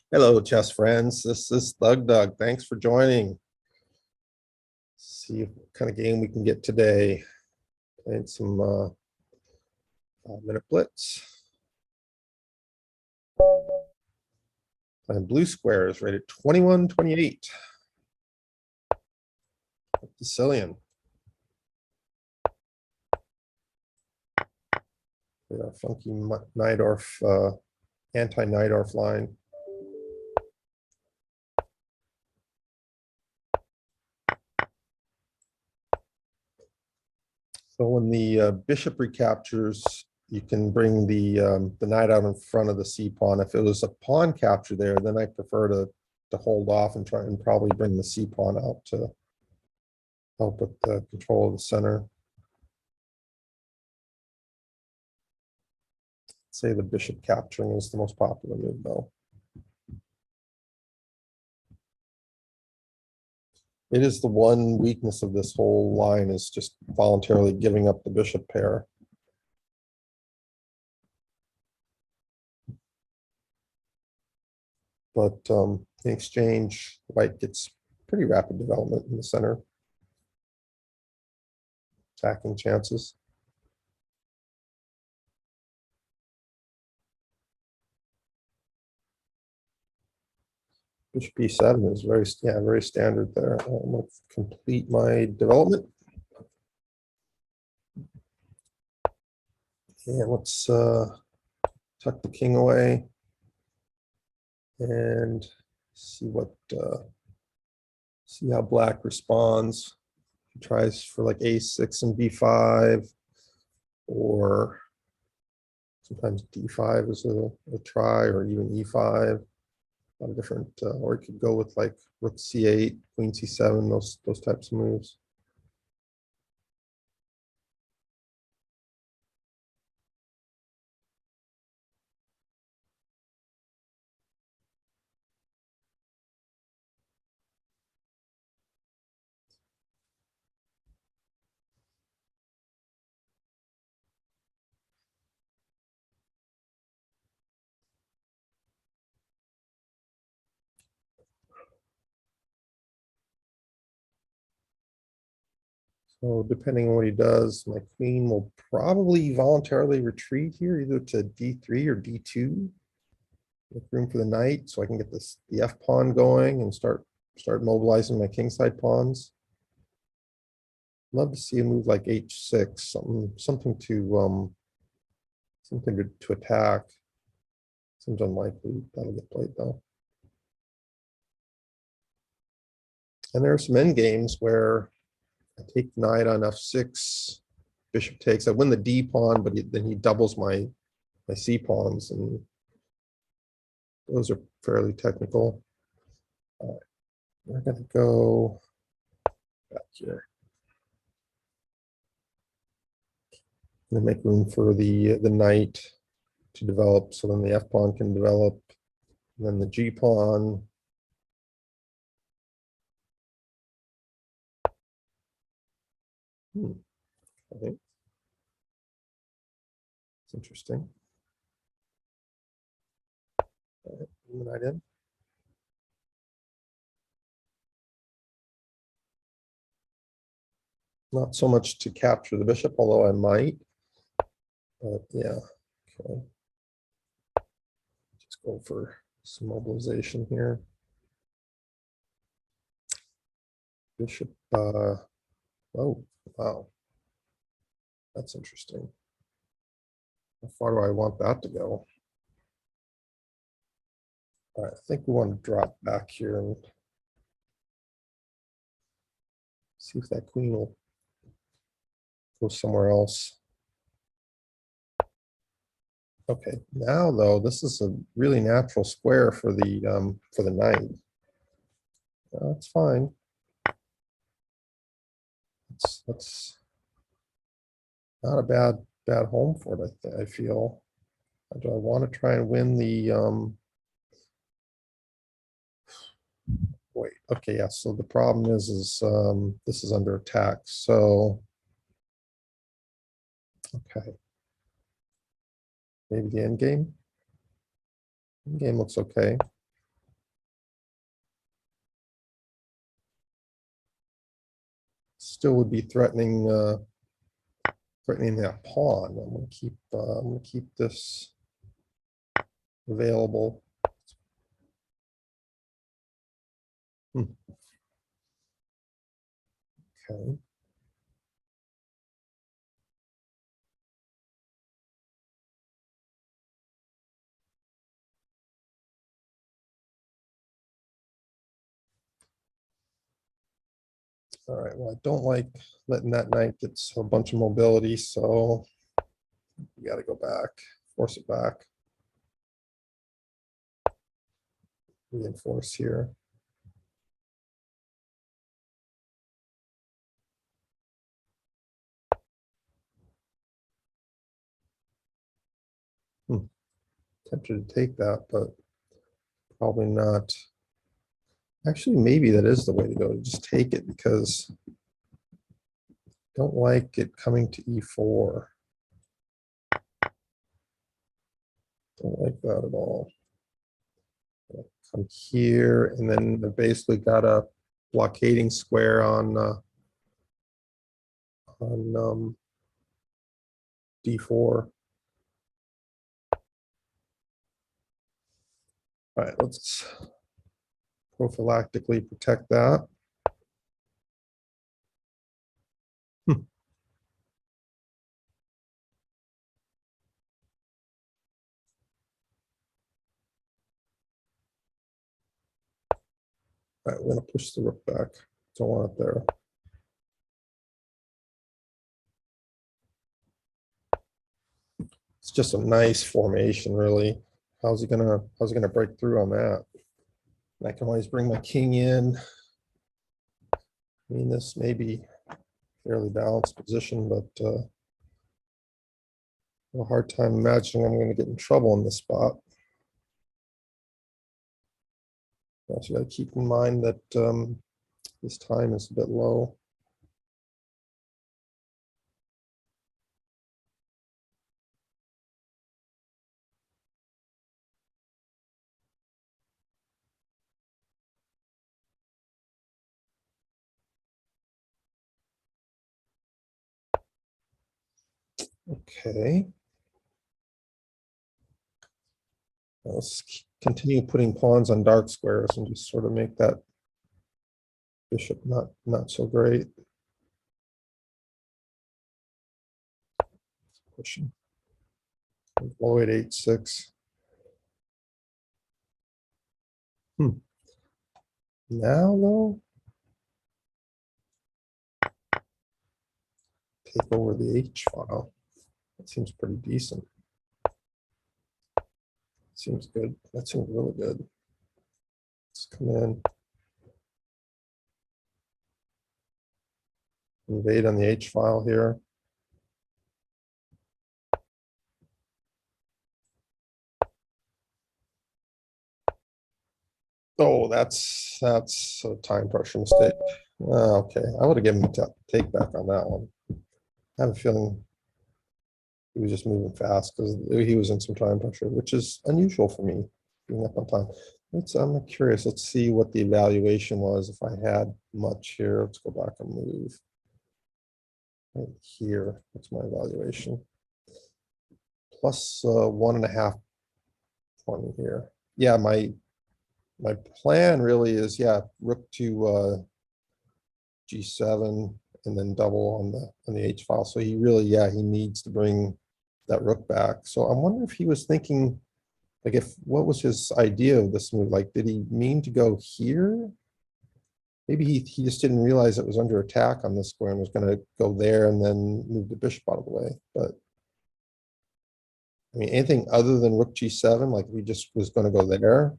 Hello, chess friends. This is Thug Doug. Thanks for joining. See what kind of game we can get today. Playing some 5-minute blitz. Playing blue squares rated 21-28. Sicilian. Funky Najdorf, anti-Najdorf line. So when the bishop recaptures, you can bring the knight out in front of the c pawn. If it was a pawn capture there, then I prefer to hold off and try and probably bring the c pawn out to help with the control of the center. Say the bishop capturing is the most popular move, though. It is the one weakness of this whole line is just voluntarily giving up the bishop pair. But in exchange, white gets pretty rapid development in the center. Attacking chances. Bishop e7 is very standard there. I'm going to complete my development. And let's tuck the king away and see how black responds. He tries for like a6 and b5, or sometimes d5 is a try, or even e5. A lot of different, or it could go with like rook c8, queen c7, those types of moves. So depending on what he does, my queen will probably voluntarily retreat here, either to d3 or d2. Make room for the knight, so I can get the f pawn going and start mobilizing my kingside pawns. Love to see a move like h6, something to attack. Seems unlikely that'll get played though. And there are some end games where I take the knight on f6, bishop takes. I win the d pawn, but then he doubles my c pawns, and those are fairly technical. All right, we're going to go back here. I'm going to make room for the knight to develop, so then the f pawn can develop, and then the g pawn. Okay. It's interesting. All right, bring the knight in. Not so much to capture the bishop, although I might. But yeah, okay. Just go for some mobilization here. Bishop, oh, wow. That's interesting. How far do I want that to go? All right, I think we want to drop back here and see if that queen will go somewhere else. Okay, now though, this is a really natural square for the knight. That's fine. That's not a bad home for it. I feel. Do I want to try and win the wait? Okay, yeah. So the problem is this is under attack. So okay, maybe the end game. End game looks okay. still would be threatening threatening that pawn. I'm gonna keep this available. Okay. All right, well, I don't like letting that knight get a bunch of mobility, so we got to go back, force it back. Reinforce here. Tempted to take that, but probably not. Actually, maybe that is the way to go, to just take it, because I don't like it coming to e4. Don't like that at all. Come here, and then I basically got a blockading square on d4. All right, let's prophylactically protect that. All right, we're gonna push the rook back. Don't want it there. It's just a nice formation, really. How's he gonna break through on that? I can always bring my king in. I mean, this may be fairly balanced position, but a hard time imagining I'm going to get in trouble in this spot. Also got to keep in mind that this time is a bit low. Okay. Let's continue putting pawns on dark squares and just sort of make that bishop not so great. Pushing. All the way to h6. Now though, take over the H file. That seems pretty decent. Seems good. That seems really good. Let's come in. Invade on the H file here. Oh, that's a time pressure mistake. Okay, I would have given him a take back on that one. I have a feeling he was just moving fast because he was in some time pressure, which is unusual for me, being up on time. I'm curious. Let's see what the evaluation was if I had much here. Let's go back and move. Right here, what's my evaluation? Plus 1.5 20 here. Yeah, my plan really is, yeah, rook to g7 and then double on the H file. So he really, yeah, he needs to bring that rook back. So I'm wondering if he was thinking, like, what was his idea of this move? Like, did he mean to go here? Maybe he just didn't realize it was under attack on this square and was going to go there and then move the bishop out of the way. But I mean, anything other than rook g7, like if he just was going to go there,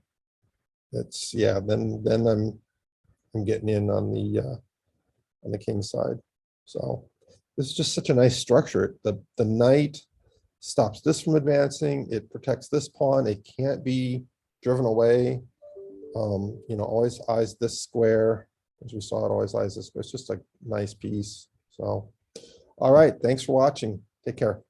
that's, yeah, then I'm getting in on the king side. So this is just such a nice structure. The knight stops this from advancing. It protects this pawn. It can't be driven away. You know, always eyes this square. As we saw, it always eyes this square. It's just a nice piece. So, all right. Thanks for watching. Take care.